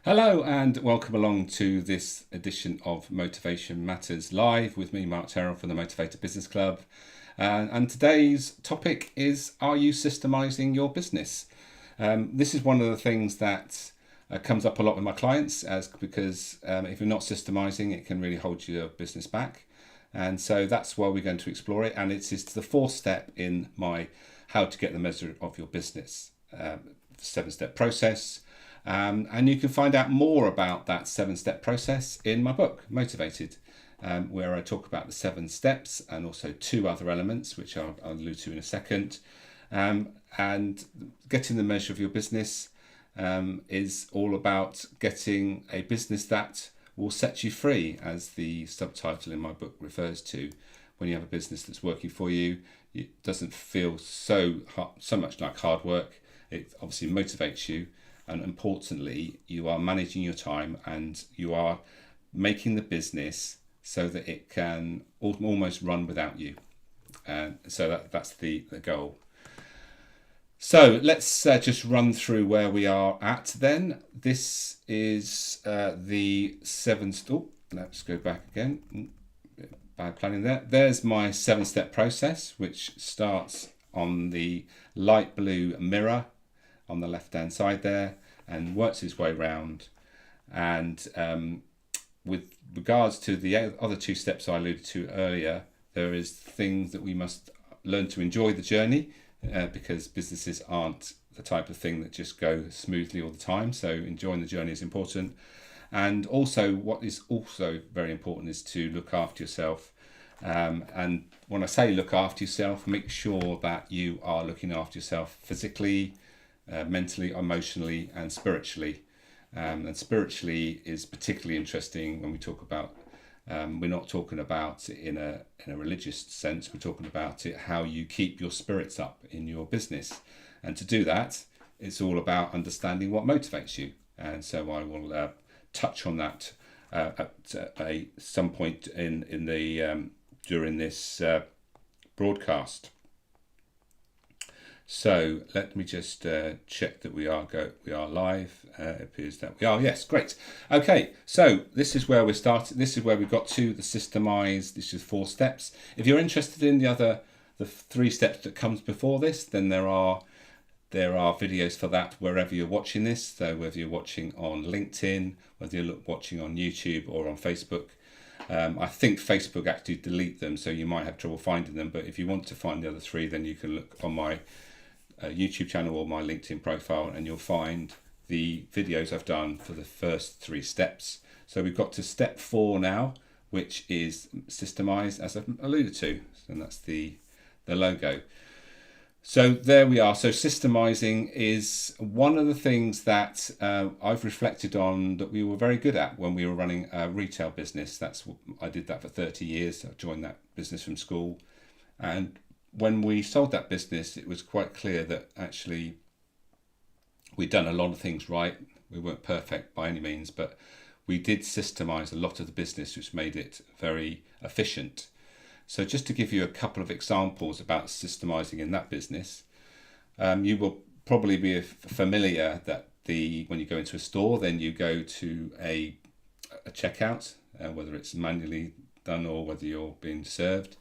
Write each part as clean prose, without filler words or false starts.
Hello and welcome along to this edition of Motivation Matters Live with me, Mark Terrell from the Motivated Business Club. And today's topic is, are you systemising your business? This is one of the things that comes up a lot with my clients because if you're not systemising, it can really hold your business back. And so that's why we're going to explore it. And it's the fourth step in my how to get the measure of your business 7-step process. And you can find out more about that 7-step process in my book, Motivated, where I talk about the 7 steps and also 2 other elements, which I'll allude to in a second. And getting the measure of your business is all about getting a business that will set you free, as the subtitle in my book refers to. When you have a business that's working for you, it doesn't feel so much like hard work. It obviously motivates you. And importantly, you are managing your time and you are making the business so that it can almost run without you. And so that's the goal. So let's just run through where we are at then. This is the 7th. Oh, let's go back again. Bad planning there. There's my 7-step process, which starts on the light blue mirror on the left hand side there and works its way round. And with regards to the other 2 steps I alluded to earlier, there is things that we must learn to enjoy the journey because businesses aren't the type of thing that just go smoothly all the time. So enjoying the journey is important. And also what is also very important is to look after yourself. And when I say look after yourself, make sure that you are looking after yourself physically, mentally, emotionally and spiritually. And spiritually is particularly interesting when we talk about, we're not talking about it in a religious sense, we're talking about it how you keep your spirits up in your business. And to do that, it's all about understanding what motivates you. And so I will touch on that at some point in the during this broadcast. So let me just check that we are live. It appears that we are. Yes, great. Okay, so this is where we're starting. This is where we got to the systemize. This is 4 steps. If you're interested in the 3 steps that comes before this, then there are videos for that wherever you're watching this. So whether you're watching on LinkedIn, whether you're watching on YouTube or on Facebook. I think Facebook actually delete them, so you might have trouble finding them. But if you want to find the other 3, then you can look on my YouTube channel or my LinkedIn profile, and you'll find the videos I've done for the first 3 steps. So we've got to step 4 now, which is systemize, as I've alluded to, and that's the logo. So there we are. So systemizing is one of the things that I've reflected on that we were very good at when we were running a retail business. I did that for 30 years. I joined that business from school. And when we sold that business, it was quite clear that actually we'd done a lot of things right. We weren't perfect by any means, but we did systemize a lot of the business, which made it very efficient. So just to give you a couple of examples about systemizing in that business, you will probably be familiar that when you go into a store, then you go to a checkout, whether it's manually done or whether you're being served.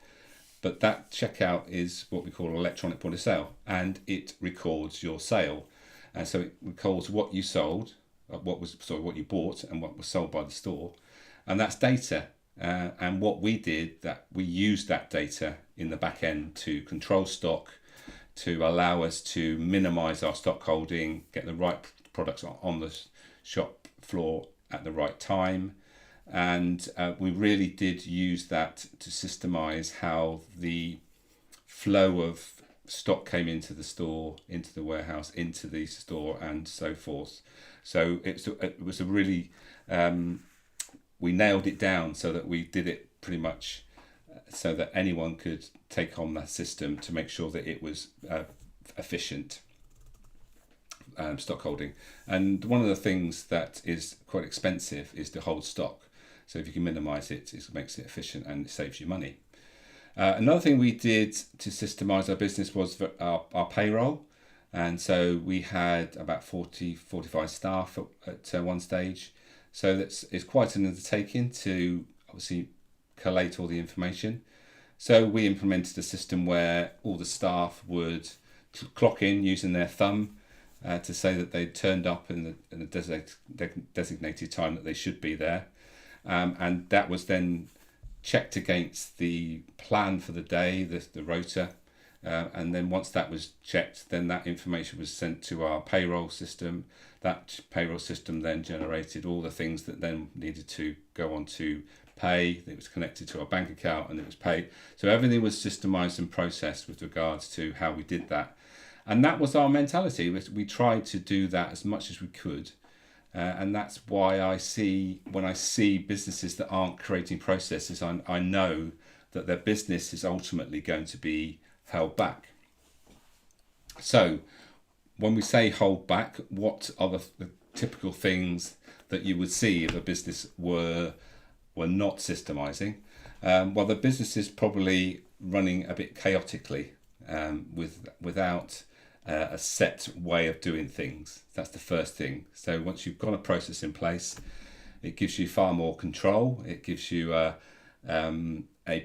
But that checkout is what we call an electronic point of sale, and it records your sale. And so it records what you sold, what you bought and what was sold by the store. And that's data. And what we did, that we used that data in the back end to control stock, to allow us to minimize our stock holding, get the right products on the shop floor at the right time. And we really did use that to systemize how the flow of stock came into the store, into the warehouse, into the store, and so forth. So it was a really, we nailed it down so that we did it pretty much so that anyone could take on that system to make sure that it was efficient stock holding. And one of the things that is quite expensive is to hold stock. So if you can minimize it, it makes it efficient and it saves you money. Another thing we did to systemize our business was our payroll. And so we had about 45 staff at one stage. So it's quite an undertaking to obviously collate all the information. So we implemented a system where all the staff would clock in using their thumb to say that they'd turned up in the designated time that they should be there. And that was then checked against the plan for the day, the rota. And then once that was checked, then that information was sent to our payroll system. That payroll system then generated all the things that then needed to go on to pay. It was connected to our bank account and it was paid. So everything was systemized and processed with regards to how we did that. And that was our mentality. We tried to do that as much as we could. And that's why when I see businesses that aren't creating processes, I know that their business is ultimately going to be held back. So when we say hold back, what are the typical things that you would see if a business were not systemizing? Well, the business is probably running a bit chaotically without a set way of doing things. That's the first thing. So once you've got a process in place, it gives you far more control. It gives you a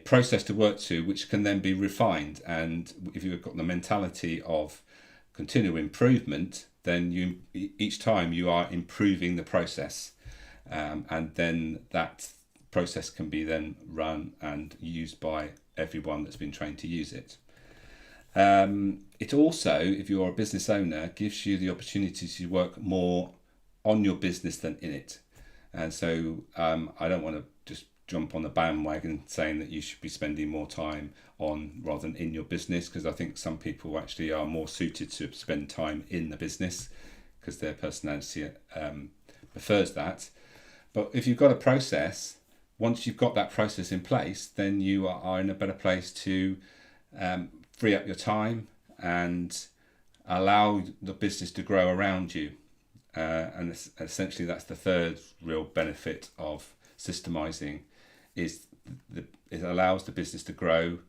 process to work to, which can then be refined. And if you've got the mentality of continual improvement, then each time you are improving the process, and then that process can be then run and used by everyone that's been trained to use it. It also, if you're a business owner, gives you the opportunity to work more on your business than in it. And so I don't want to just jump on the bandwagon saying that you should be spending more time on rather than in your business, because I think some people actually are more suited to spend time in the business because their personality prefers that. But if you've got a process, once you've got that process in place, then you are in a better place to free up your time and allow the business to grow around you. And essentially that's the third real benefit of systemizing, is it allows the business to grow,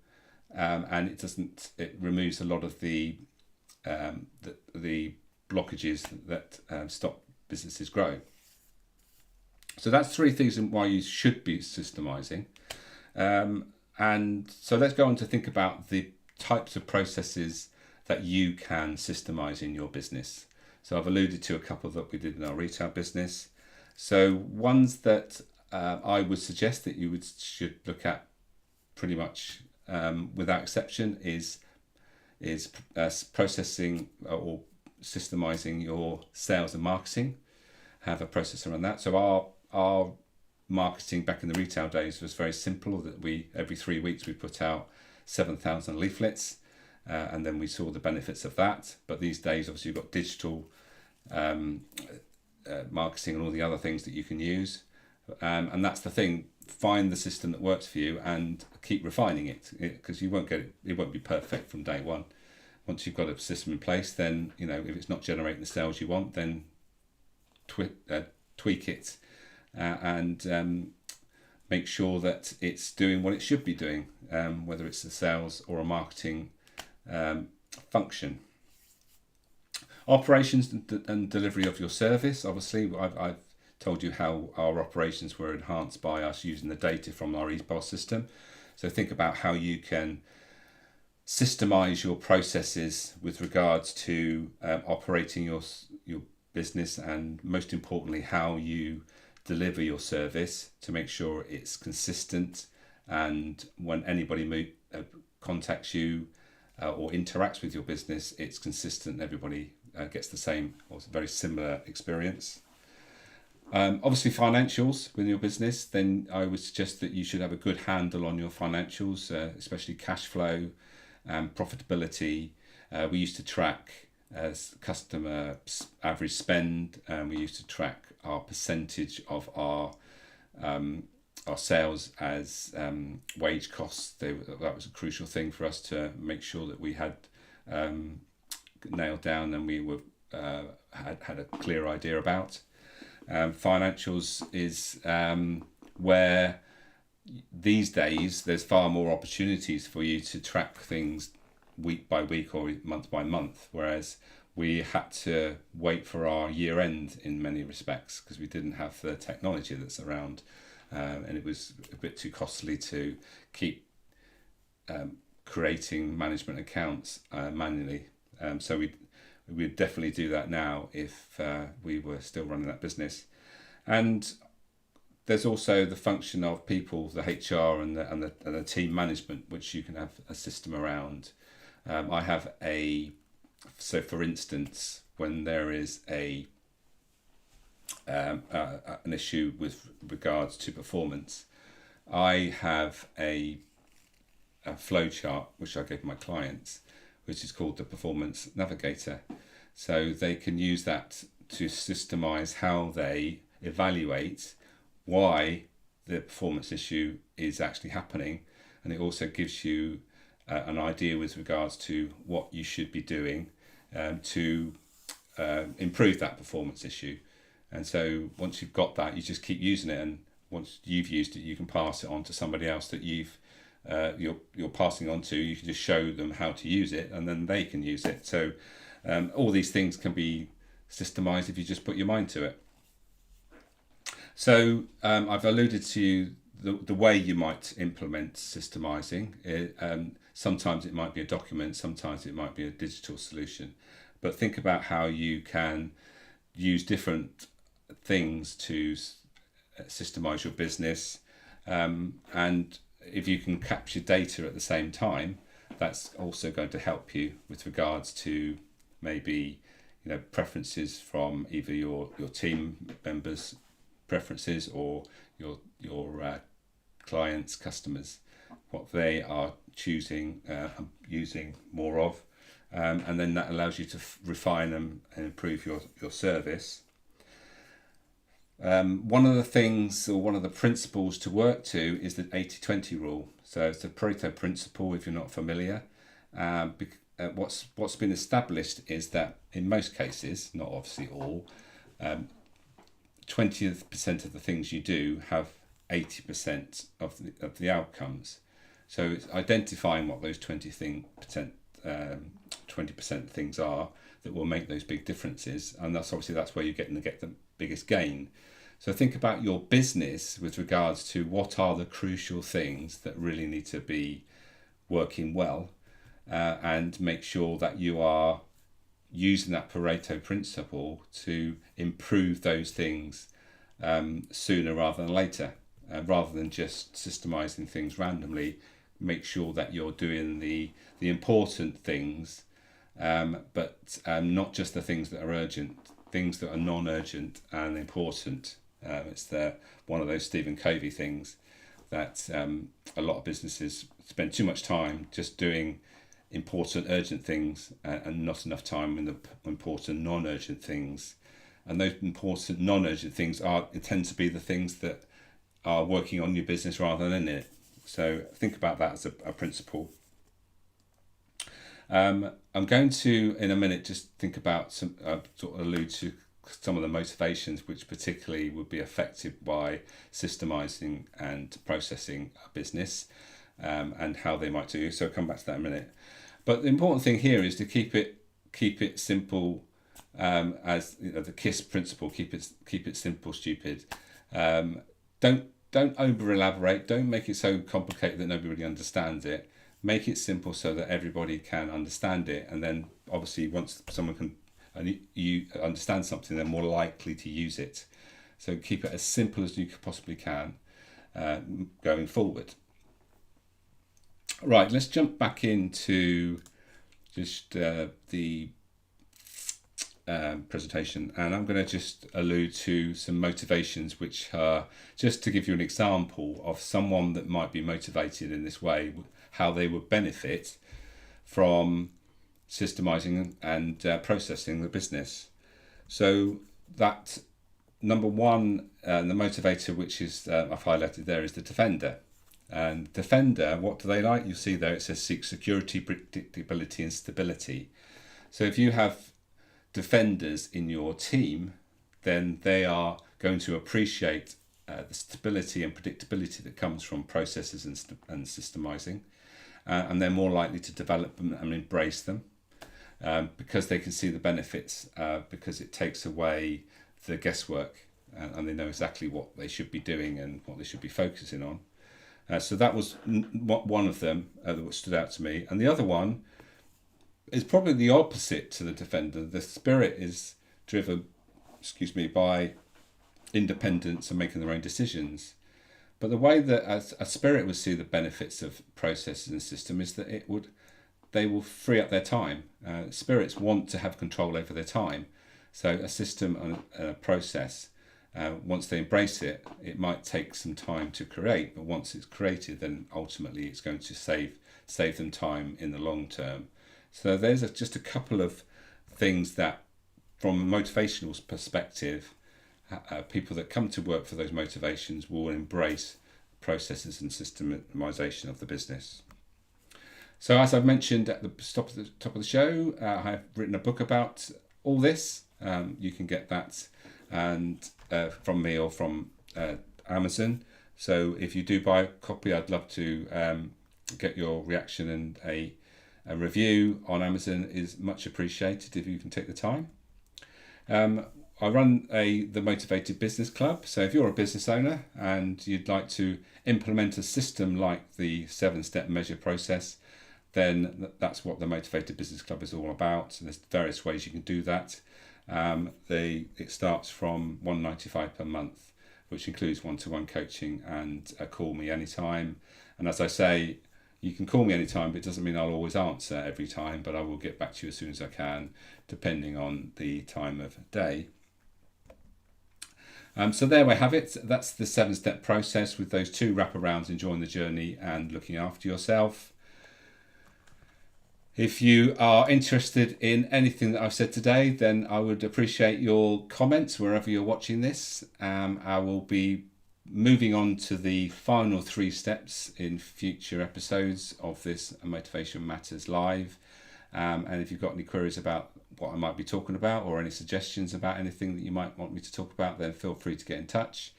and it removes a lot of the blockages that stop businesses growing. So that's three things why you should be systemizing. And so let's go on to think about the types of processes that you can systemize in your business. So I've alluded to a couple that we did in our retail business. So ones that I would suggest that you should look at pretty much without exception is processing or systemizing your sales and marketing. Have a process around that. So our marketing back in the retail days was very simple, that every 3 weeks we put out 7,000 leaflets, and then we saw the benefits of that. But these days obviously you've got digital marketing and all the other things that you can use, and that's the thing. Find the system that works for you and keep refining it, because you won't get it. It won't be perfect from day one. Once you've got a system in place, then if it's not generating the sales you want, then tweak it and make sure that it's doing what it should be doing, whether it's a sales or a marketing function. Operations and delivery of your service. Obviously, I've told you how our operations were enhanced by us using the data from our E.S.U.R.E system. So think about how you can systemize your processes with regards to operating your business, and most importantly how you deliver your service to make sure it's consistent, and when anybody contacts you or interacts with your business, it's consistent, everybody gets the same or very similar experience. Obviously financials within your business, then I would suggest that you should have a good handle on your financials, especially cash flow and profitability. We used to track customer average spend, and we used to track our percentage of our sales as wage costs. That was a crucial thing for us to make sure that we had nailed down, and we were had a clear idea about. Financials is where these days there's far more opportunities for you to track things week by week or month by month, whereas we had to wait for our year end in many respects because we didn't have the technology that's around, and it was a bit too costly to keep creating management accounts manually. So we'd definitely do that now if we were still running that business. And there's also the function of people, the HR and the team management, which you can have a system around. I have so for instance, when there is an issue with regards to performance, I have a flow chart which I give my clients, which is called the Performance Navigator. So they can use that to systemize how they evaluate why the performance issue is actually happening, and it also gives you an idea with regards to what you should be doing to improve that performance issue. And so once you've got that, you just keep using it, and once you've used it, you can pass it on to somebody else that you're passing on to. You can just show them how to use it, and then they can use it. So all these things can be systemized if you just put your mind to it. So I've alluded to the way you might implement systemizing. Sometimes it might be a document, sometimes it might be a digital solution. But think about how you can use different things to systemize your business. And if you can capture data at the same time, that's also going to help you with regards to maybe preferences from either your team members' preferences or your clients, customers, what they are choosing using more of, and then that allows you to refine them and improve your service. One of the things, or one of the principles to work to, is the 80-20 rule. So it's the Pareto principle, if you're not familiar. What's been established is that in most cases, not obviously all, 20% of the things you do have 80% of the outcomes. So it's identifying what those 20% things are that will make those big differences, and that's where you're getting to get the biggest gain. So think about your business with regards to what are the crucial things that really need to be working well, and make sure that you are using that Pareto principle to improve those things sooner rather than later, rather than just systemizing things randomly. Make sure that you're doing the important things, but not just the things that are urgent, things that are non-urgent and important. It's one of those Stephen Covey things that a lot of businesses spend too much time just doing important urgent things and not enough time in the important non-urgent things. And those important non-urgent things tend to be the things that are working on your business rather than in it. So think about that as a principle. I'm going to, in a minute, just think about sort of allude to some of the motivations which particularly would be affected by systemizing and processing a business, and how they might do. So I'll come back to that in a minute. But the important thing here is to keep it simple, as the KISS principle. Keep it simple, stupid. Don't over elaborate. Don't make it so complicated that nobody understands it. Make it simple so that everybody can understand it, and then obviously once someone can you understand something, they're more likely to use it. So keep it as simple as you possibly can going forward. Right, let's jump back into just the presentation, and I'm going to just allude to some motivations, which are just to give you an example of someone that might be motivated in this way, how they would benefit from systemizing and processing the business. So that number one, the motivator, which is I've highlighted there, is the defender. And defender, what do they like? You see there it says seek security, predictability and stability. So if you have defenders in your team, then they are going to appreciate the stability and predictability that comes from processes and systemizing, and they're more likely to develop them and embrace them. because they can see the benefits, because it takes away the guesswork, and they know exactly what they should be doing and what they should be focusing on. So that was one of them that stood out to me. And the other one is probably the opposite to the defender. The spirit is driven, by independence and making their own decisions. But the way that a spirit would see the benefits of processes and system is that they will free up their time. Spirits want to have control over their time. So a system and a process, once they embrace it, it might take some time to create, but once it's created, then ultimately it's going to save them time in the long term. So there's just a couple of things that, from a motivational perspective, people that come to work for those motivations will embrace processes and systemisation of the business. So as I've mentioned at the top of the show, I have written a book about all this. You can get that from me or from Amazon. So if you do buy a copy, I'd love to get your reaction, and a review on Amazon is much appreciated if you can take the time. I run the Motivated Business Club. So if you're a business owner and you'd like to implement a system like the 7-step measure process, then that's what the Motivated Business Club is all about. And there's various ways you can do that. It starts from $195 per month, which includes one-to-one coaching and a call me anytime. And as I say, you can call me anytime, but it doesn't mean I'll always answer every time, but I will get back to you as soon as I can, depending on the time of day. So there we have it. That's the 7-step process with those 2 wraparounds: enjoying the journey and looking after yourself. If you are interested in anything that I've said today, then I would appreciate your comments wherever you're watching this. I will be moving on to the final 3 steps in future episodes of this Motivation Matters Live. And if you've got any queries about what I might be talking about, or any suggestions about anything that you might want me to talk about, then feel free to get in touch.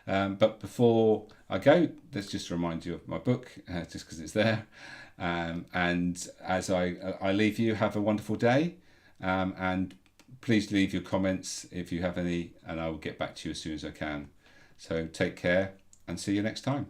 But before I go, let's just remind you of my book, just because it's there. And as I leave you, have a wonderful day. And please leave your comments if you have any, and I will get back to you as soon as I can. So take care and see you next time.